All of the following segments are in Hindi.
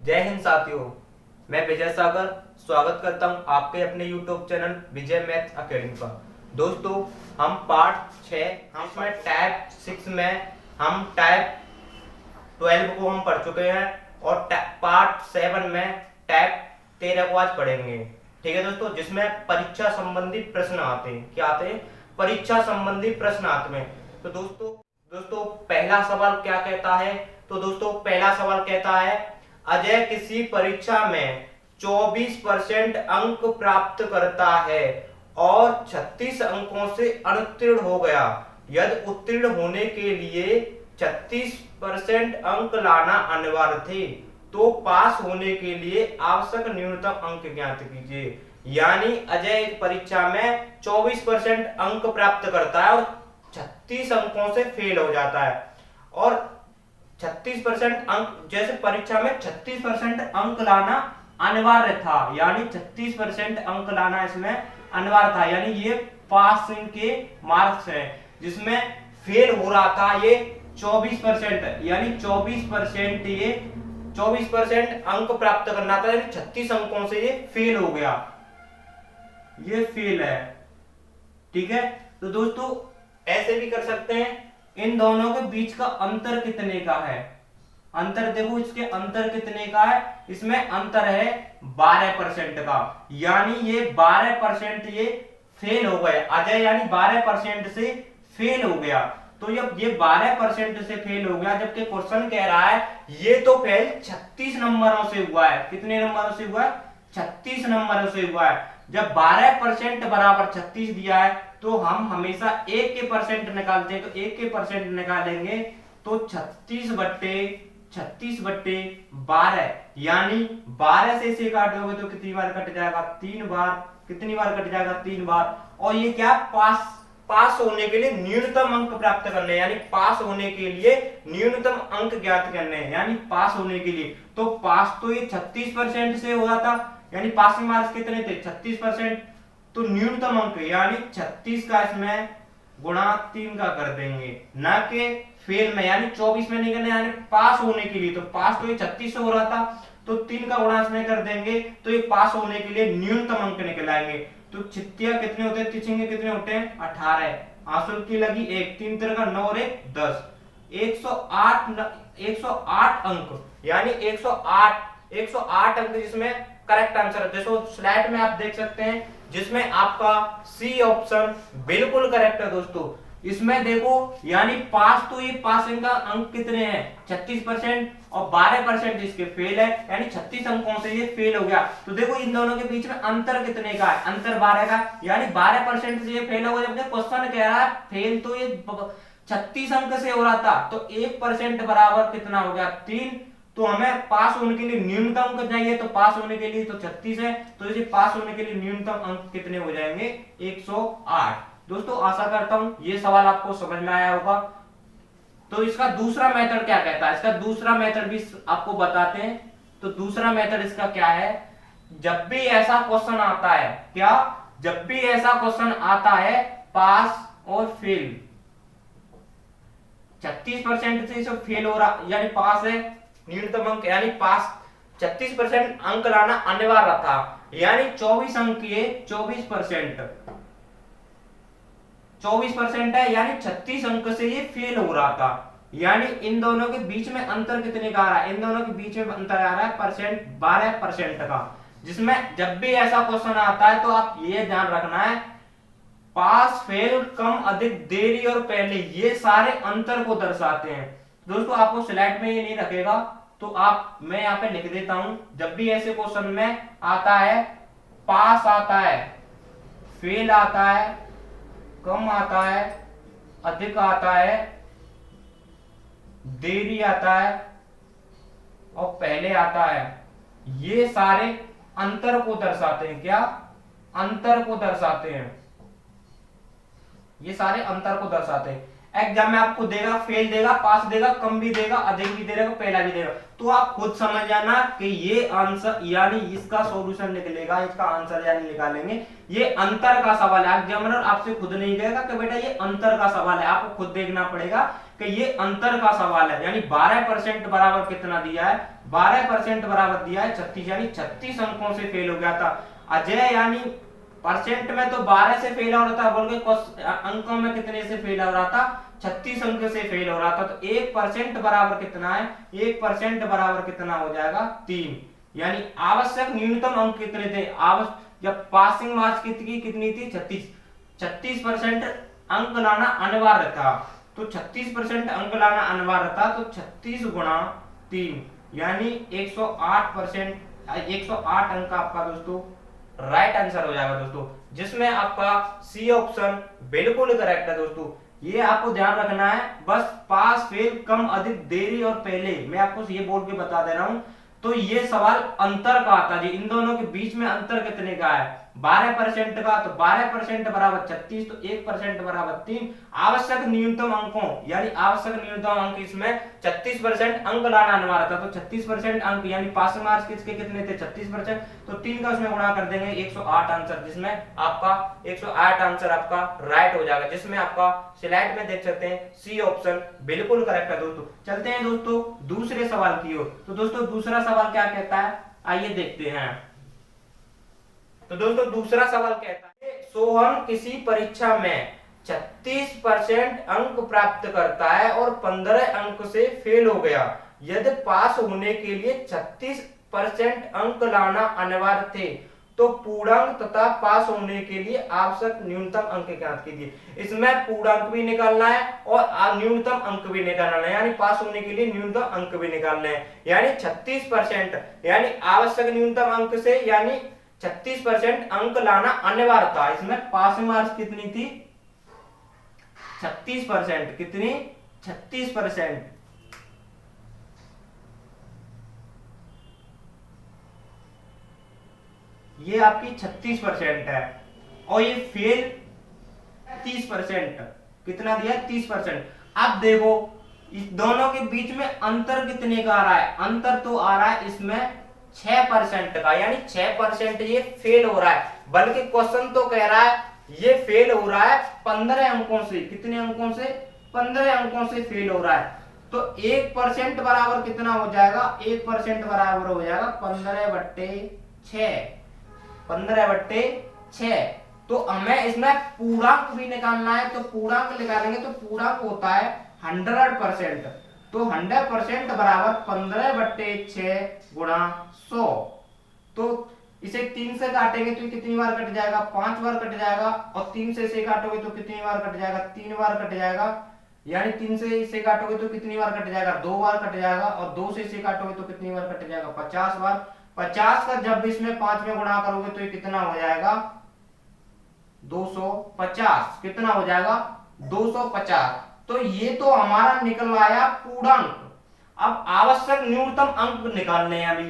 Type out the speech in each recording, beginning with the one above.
जय हिंद साथियों। मैं विजय सागर स्वागत करता हूं आपके अपने YouTube चैनल विजय मैथ्स अकेडमी पर। दोस्तों, हम पार्ट 6 हम टाइप 6 में हम टाइप 12 को हम पढ़ चुके हैं और पार्ट 7 में टाइप 13 को आज पढ़ेंगे। ठीक है दोस्तों, जिसमें परीक्षा संबंधी प्रश्न आते हैं। क्या आते हैं? परीक्षा संबंधी प्रश्न आते हैं। तो दोस्तों पहला सवाल क्या कहता है? तो दोस्तों पहला सवाल कहता है, अजय किसी परीक्षा में 24% अंक प्राप्त करता है और 36 अंकों से अनुत्तीर्ण हो गया। यदि उत्तीर्ण होने के लिए 36% अंक लाना अनिवार्य थे, तो पास होने के लिए आवश्यक न्यूनतम अंक ज्ञात कीजिए। यानी अजय एक परीक्षा में 24% अंक प्राप्त करता है और 36 अंकों से फेल हो जाता है। और 36% अंक, जैसे परीक्षा में 36% अंक लाना अनिवार्य था, यानी 36% अंक लाना इसमें अनिवार्य था, यानी ये पासिंग के मार्क्स हैं। जिसमें फेल हो रहा था ये 24%, यानी 24% ये 24% अंक प्राप्त करना था, यानी 36 अंकों से ये फेल हो गया। ये फेल है। ठीक है, तो दोस्तों ऐसे भी कर सकते हैं। इन दोनों के बीच का अंतर कितने का है? अंतर देखो, इसके अंतर कितने का है? इसमें अंतर है 12% का, यानी ये 12% ये फेल हो गए अजय, यानी 12% से फेल हो गया। तो जब ये 12% से फेल हो गया, जबकि क्वेश्चन कह रहा है ये तो फेल 36 नंबरों से हुआ है। कितने नंबरों से हुआ है? 36 नंबरों से हुआ है। जब 12% बराबर 36 दिया है, तो हम हमेशा 1 के परसेंट निकालते हैं। तो 1 के परसेंट निकालेंगे तो 36/12, यानी 12 से इसे काटोगे तो कितनी बार कट जाएगा? 3 बार। कितनी बार कट जाएगा? 3 बार। और ये क्या? पास होने के लिए न्यूनतम अंक प्राप्त करने, यानी पास होने के लिए न्यूनतम अंक ज्ञात करने, यानी पास होने के लिए। तो पास तो ये 36% से हो रहा था, यानी पासिंग मार्क्स कितने थे? 36%। तो न्यूनतम अंक यानी 36 का इसमें गुणा 3 का कर देंगे, ना कि फेल में, यानी 24 में नहीं करना, यानी पास होने के लिए। तो पास तो ये 36 से हो रहा था, तो 3 का गुणा इसमें कर देंगे, तो ये पास होने के लिए न्यूनतम अंक निकल आएंगे। तो छित्तियां कितने होते हैं? तिछिंगे कितने होते हैं? 18। आंसुल की लगी 1, 3 3 का 9 और 1 10। 108 अंक, यानी 108 अंक जिसमें करेक्ट आंसर है। जैसे स्लाइड में आप देख सकते हैं, जिसमें आपका सी ऑप्शन बिल्कुल करेक्ट है दोस्तों। इसमें देखो, यानी पास तो ये पासिंग का अंक कितने हैं? 36% और 12% इसके फेल है, यानी 36 अंकों से ये फेल हो गया। तो देखो इन दोनों के बीच में अंतर कितने का है? अंतर 12 का, यानी 12% से ये फेल हो गया। जब क्वेश्चन कह रहा है फेल तो ये 36 अंक से हो रहा था, तो 1% बराबर कितना हो गया? 3। तो हमें पास होने के लिए न्यूनतम अंक चाहिए, तो पास होने के लिए तो 36 है, तो इसे पास होने के लिए न्यूनतम अंक कितने हो जाएंगे? 108। दोस्तों आशा करता हूं ये सवाल आपको समझ में आया होगा। तो इसका दूसरा मेथड क्या कहता है? इसका दूसरा मेथड भी आपको बताते हैं। तो दूसरा मेथड इसका क्या है? जब भी ऐसा क्वेश्चन आता है, क्या? जब भी ऐसा क्वेश्चन आता है पास और फेल, 36% से इसे फेल हो रहा, यानी पास है न्यूनतम अंक, यानी पास 36% अंक लाना अनिवार्य था, यानी 24 अंक ये 24% है, यानी 36 अंक से ये फेल हो रहा था। यानी इन दोनों के बीच में अंतर कितने का आ रहा है? इन दोनों के बीच में अंतर आ रहा है 12% का। जिसमें जब भी ऐसा क्वेश्चन आता है, तो आप ये ध्यान रखना है, पास फेल कम अधिक देरी और पहले, ये सारे अंतर को दर्शाते हैं। दोस्तों आपको स्लाइड में ये नहीं रखेगा, तो मैं यहाँ पे लिख देता हूं। जब भी ऐसे क्वेश्चन में आता है, पास आता है, फेल आता है, कम आता है, अधिक आता है, देरी आता है और पहले आता है, ये सारे अंतर को दर्शाते हैं। क्या? अंतर को दर्शाते हैं। ये सारे अंतर को दर्शाते हैं। एग्जाम में आपको देगा, फेल देगा, पास देगा, कम भी देगा, अधिक भी देगा, पहला भी देगा। तो आप खुद समझ जाना कि ये आंसर, यानी इसका सॉल्यूशन निकलेगा, इसका आंसर यानी निकालेंगे। ये अंतर का सवाल है। एग्जामिनर आपसे खुद नहीं कहेगा कि बेटा ये अंतर का सवाल है, आपको खुद देखना पड़ेगा कि ये अंतर का सवाल है। यानी 12% बराबर कितना दिया है? 12% बराबर दिया है 36, यानी 36 अंकों से फेल हो गया था अजय। यानी परसेंट में तो 12 से फेल हो रहा था, बोल के अंकों में कितने से फेल हो रहा था, 36 अंक से फेल हो रहा था। तो 1% बराबर कितना है, 1% बराबर कितना हो जाएगा 3। यानी आवश्यक न्यूनतम अंक कितने थे, जब पासिंग मार्क्स कितनी थी 36% अंक लाना अनिवार्य था। तो 36% अंक लाना अनिवार्य था, तो 36 गुणा 3 यानी 108 अंक आपका दोस्तों राइट आंसर हो जाएगा दोस्तों, जिसमें आपका सी ऑप्शन बिल्कुल करेक्ट है दोस्तों। ये आपको ध्यान रखना है, बस पास फेल कम अधिक देरी और पहले, मैं आपको ये बोल के बता दे रहा हूं। तो ये सवाल अंतर का आता है जी, इन दोनों के बीच में अंतर कितने का है 12% का। तो 12% बराबर 36, तो 1% बराबर 3। आवश्यक न्यूनतम अंकों यानी आवश्यक न्यूनतम अंक इसमें 36% अंक लाना अनिवार्य था। तो 36% अंक यानी पासिंग मार्क्स किसके कितने थे 36%, तो 3 का उसमें गुणा कर देंगे 108 आंसर, जिसमें आपका 108 आंसर आपका राइट हो जाएगा, जिसमें आपका स्लाइड में देख सकते हैं सी ऑप्शन बिल्कुल करेक्ट है दोस्तों। चलते हैं दोस्तों दूसरे सवाल की ओर। तो दोस्तों दूसरा सवाल क्या कहता है, आइए देखते हैं। तो दोस्तों दूसरा सवाल कहता है सोहन किसी परीक्षा में 36% अंक प्राप्त करता है और 15 अंक से फेल हो गया। यदि पास होने के लिए 36% अंक लाना अनिवार्य थे तो पूर्णांक तथा पास होने के लिए आवश्यक न्यूनतम अंक ज्ञात कीजिए। इसमें पूर्णांक भी निकालना है और न्यूनतम अंक भी निकालना है, यानी पास होने के लिए न्यूनतम अंक भी निकालना है। यानी 36% यानी आवश्यक न्यूनतम अंक से यानी 36% अंक लाना अनिवार्य था। इसमें पासिंग मार्क्स कितनी थी 36%, कितनी 36%। ये आपकी 36% है और ये फेल 30%, कितना दिया 30%। अब देखो इस दोनों के बीच में अंतर कितने का आ रहा है, अंतर तो आ रहा है इसमें 6% का, यानी 6% ये फेल हो रहा है। बल्कि क्वेश्चन तो कह रहा है ये फेल हो रहा है 15 अंकों से, कितने अंकों से 15 अंकों से फेल हो रहा है। तो 1% बराबर कितना हो जाएगा, 1% बराबर हो जाएगा 15/6, 15/6। तो हमें इसमें पूर्णांक भी निकालना है, तो पूर्णांक निकालेंगे तो पूर्णांक होता है 100%। तो 100% बराबर 15/6 गुणा 100। तो इसे 3 से काटेंगे तो कितनी बार कट जाएगा, 5 बार कट जाएगा। और 3 से इसे काटोगे तो कितनी बार कट जाएगा, 3 बार कट जाएगा। यानी 3 से इसे काटोगे तो कितनी बार कट जाएगा, 2 बार कट जाएगा। और 2 से इसे काटोगे तो कितनी बार कट जाएगा, 50 बार। 50 का जब इसमें 5 में गुणा करोगे तो ये कितना हो जाएगा 250, कितना हो जाएगा 250। तो ये तो हमारा निकल आया पूर्णांक। अब आवश्यक न्यूनतम अंक निकालने हैं अभी,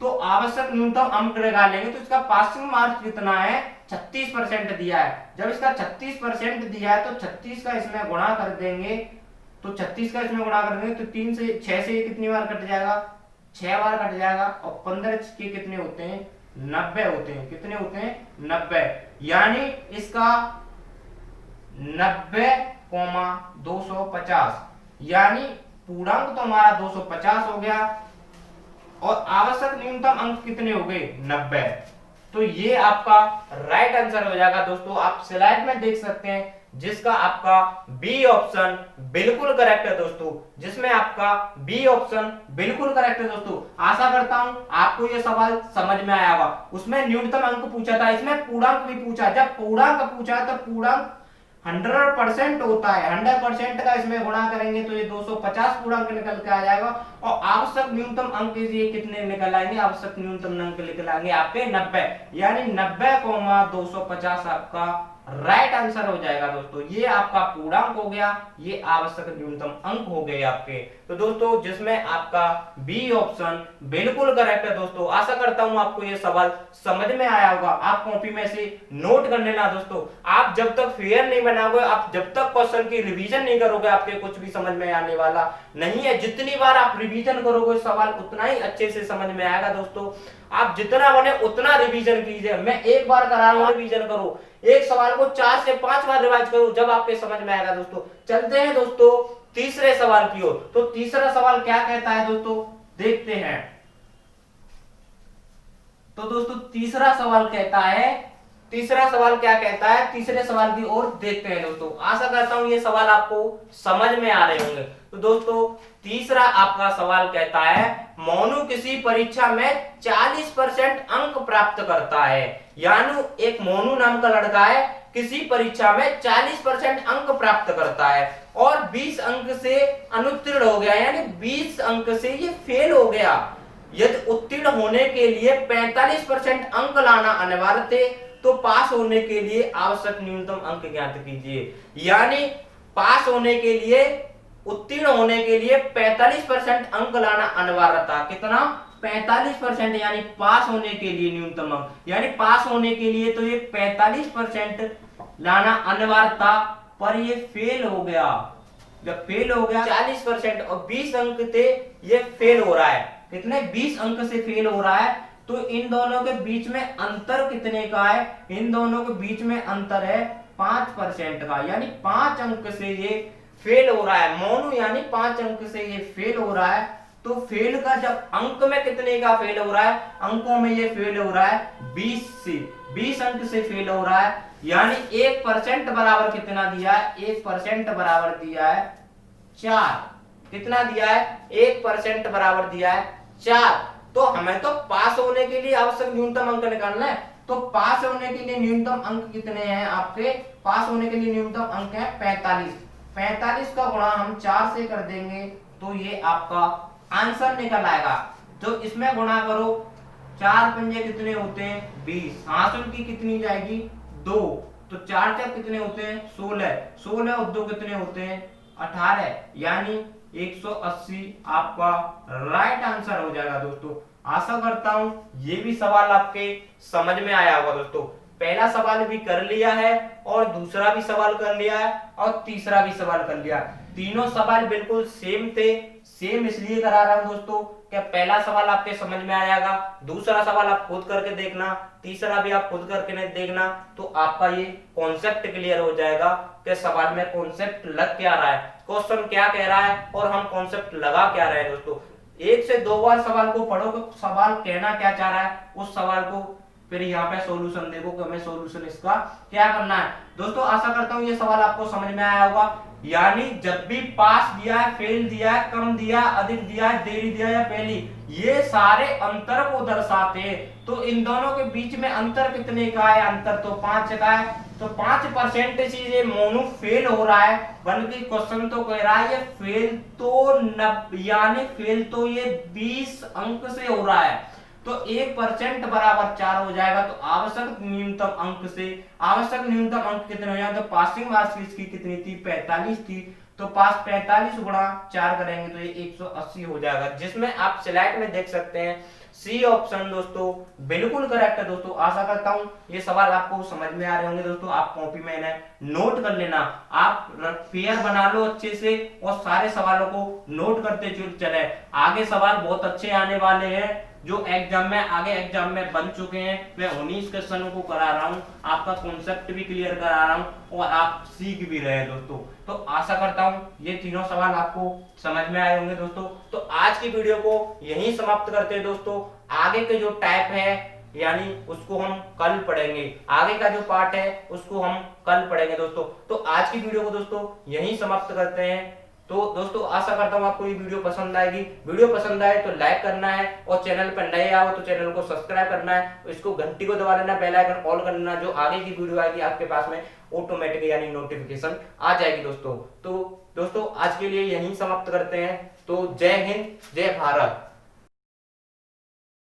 तो आवश्यक न्यूनतम अंक निकालेंगे तो इसका पासिंग मार्क्स कितना है 36% दिया है। जब इसका 36% दिया है तो 36 का इसमें गुणा कर देंगे, तो 36 का इसमें गुणा कर देंगे तो 3 से 6 से कितनी बार कट जाएगा, 6 बार कट जाएगा। और 15 के कितने होते हैं 90 होते हैं, कितने होते हैं 90। यानी इसका 90,250, यानी पूर्णांक तो हमारा 250 हो गया और आवश्यक न्यूनतम अंक कितने हो गए 90। तो ये आपका राइट आंसर हो जाएगा दोस्तों। आप स्लाइड में देख सकते हैं जिसका आपका बी ऑप्शन बिल्कुल करेक्ट है दोस्तों, जिसमें आपका बी ऑप्शन बिल्कुल करेक्ट है दोस्तों। आशा करता हूं आपको ये सवाल समझ में आया होगा। उसमें न्यूनतम अंक पूछा था, इसमें पूर्णांक भी पूछा। जब पूर्णांक पूछा तो पूर्णांक 100% होता है, 100% का इसमें गुणा करेंगे तो ये 250 पूर्णांक निकल के आ जाएगा। और आवश्यक न्यूनतम अंक ये कितने निकल आएंगे, आवश्यक न्यूनतम अंक निकल आएंगे आपके 90, यानी 90,250 आपका राइट आंसर हो जाएगा दोस्तों। ये आपका पूर्णांक हो गया, ये आवश्यक न्यूनतम अंक हो गए आपके। तो दोस्तों जिसमें आपका बी ऑप्शन बिल्कुल करेक्ट है दोस्तों। आशा करता हूं आपको ये सवाल समझ में आया होगा। आप कॉपी में से नोट कर लेना दोस्तों। आप जब तक फेयर नहीं बनाओगे, आप जब तक क्वेश्चन की रिवीजन नहीं करोगे, आपके कुछ भी समझ में आने वाला नहीं है। जितनी बार आप रिवीजन करोगे सवाल उतना ही अच्छे से समझ में आएगा दोस्तों। आप जितना बने उतना रिवीजन कीजिए। मैं एक बार करा रहा हूं, रिवीजन करो। एक सवाल को 4 से 5 बार रिवाइज करो, जब आपके समझ में आएगा दोस्तों। चलते हैं दोस्तों तीसरे सवाल की ओर। तो तीसरा सवाल क्या कहता है दोस्तों, देखते हैं। तो दोस्तों तीसरा सवाल कहता है, तीसरा सवाल क्या कहता है, तीसरे सवाल की ओर देखते हैं दोस्तों। आशा करता हूं ये सवाल आपको समझ में आ रहे होंगे। तो दोस्तों तीसरा आपका सवाल कहता है मोनू किसी परीक्षा में 40% अंक प्राप्त करता है। यानी एक मोनू नाम का लड़का है, किसी परीक्षा में 40% अंक प्राप्त करता है और 20 अंक से अनुत्तीर्ण हो गया, यानी 20 अंक से ये फेल हो गया। यदि उत्तीर्ण होने के लिए 45% अंक लाना अनिवार्य थे तो पास होने के लिए आवश्यक न्यूनतम अंक ज्ञात कीजिए। यानी पास होने के लिए, उत्तीर्ण होने के लिए 45% अंक लाना अनिवार्य था। कितना? 45%, यानी पास होने के लिए न्यूनतम अंक, यानी पास होने के लिए तो ये 45% लाना अनिवार्य था, पर ये फेल हो गया। जब फेल हो गया 40% और 20 अंक थे, ये फेल हो रहा है। कितने? 20 अंक से फेल हो रहा है। तो इन दोनों के बीच में अंतर कितने का है? इन दोनों के बीच में अंतर है 5% का, यानी 5 अंक से ये फेल हो रहा है मोनू, यानी 5 अंक से ये फेल हो रहा है। तो फेल का जब अंक में कितने का फेल हो रहा है? अंकों में ये फेल हो रहा है 20 से, 20 अंक से फेल हो रहा है। यानी 1% बराबर कितना दिया है? 1% बराबर दिया है 4। कितना दिया है? 1% बराबर दिया है 4। तो हमें तो पास होने के लिए आवश्यक न्यूनतम अंक निकालना है। तो पास होने के लिए न्यूनतम अंक कितने हैं आपके? पास होने के लिए न्यूनतम अंक है 45। 45 का गुणा हम 4 से कर देंगे तो ये आपका आंसर निकल आएगा। तो इसमें गुणा करो, 4 पंजे कितने होते हैं? 20। हासिल की कितनी जाएगी? 2। तो 4 4 कितने होते हैं? 16। 16 और 2 कितने होते हैं? 18। यानी 180 आपका राइट आंसर हो जाएगा दोस्तों। आशा करता हूं ये भी सवाल आपके समझ में आया होगा दोस्तों। पहला सवाल भी कर लिया है और दूसरा भी सवाल कर लिया है और तीसरा भी सवाल कर लिया। तीनों सवाल बिल्कुल सेम थे। सेम इसलिए करा रहा हूं दोस्तों कि पहला सवाल आपके समझ में आ जाएगा, दूसरा सवाल आप खुद करके देखना, तीसरा भी आप खुद करके देखना, तो आपका ये कॉन्सेप्ट क्लियर हो जाएगा कि सवाल में कॉन्सेप्ट लग क्या रहा है, क्वेश्चन क्या कह रहा है और हम कॉन्सेप्ट लगा क्या रहे हैं दोस्तों। 1 से 2 बार सवाल को पढ़ो कि सवाल कहना क्या चाह रहा है, उस सवाल को फिर यहाँ पे सॉल्यूशन देखो कि हमें सॉल्यूशन इसका क्या करना है। दोस्तों आशा करता हूँ ये सवाल आपको समझ में आया होगा। यानी जब भी पास दिया है, फेल दिया है, कम दिया, अधिक दिया है, देरी दिया या पहली, ये सारे अंतर को दर्शाते हैं। तो इन दोनों के बीच में अंतर कितने का है? अंतर तो 5 का है। तो 5% से ये मोनू फेल हो रहा है, बल्कि क्वेश्चन तो कह रहा है ये फेल तो यानी फेल तो ये 20 अंक से हो रहा है। तो 1% बराबर 4 हो जाएगा। तो आवश्यक न्यूनतम अंक से आवश्यक न्यूनतम अंक कितने हो जाए? तो पासिंग मार्क्स इसकी कितनी थी? 45 थी। तो पास 45 गुणा 4 करेंगे तो ये 180 हो जाएगा, जिसमें आप स्लाइड में देख सकते हैं सी ऑप्शन दोस्तों बिल्कुल करेक्ट है दोस्तों। आशा करता हूं ये सवाल आपको समझ में आ रहे होंगे दोस्तों। आप कॉपी में इन्हें नोट कर लेना, आप पेयर बना लो अच्छे से और सारे सवालों को नोट करते चले। आगे सवाल बहुत अच्छे आने वाले हैं जो एग्जाम में, आगे एग्जाम में बन चुके हैं। मैं उन्हीं क्वेश्चनों को करा रहा हूं, आपका कॉन्सेप्ट भी क्लियर करा रहा हूं और आप सीख भी रहे हैं दोस्तों। तो आशा करता हूं ये तीनों सवाल आपको समझ में आए होंगे दोस्तों। तो आज की वीडियो को यहीं समाप्त करते हैं दोस्तों। आगे के जो टाइप है यानी उसको हम कल पढ़ेंगे, आगे का जो पार्ट है उसको हम कल पढ़ेंगे दोस्तों। तो आज की वीडियो को दोस्तों यहीं समाप्त करते हैं। तो दोस्तों आशा करता हूँ आपको ये वीडियो पसंद आएगी। वीडियो पसंद आए तो लाइक करना है और चैनल पर नए आओ तो चैनल को सब्सक्राइब करना है, इसको घंटी को दबा लेना, बेल आइकन ऑल कर लेना, जो आगे की वीडियो आएगी आपके पास में ऑटोमेटिक यानी नोटिफिकेशन आ जाएगी दोस्तों। तो दोस्तों आज के लिए यहीं समाप्त करते हैं। तो जय हिंद, जय भारत।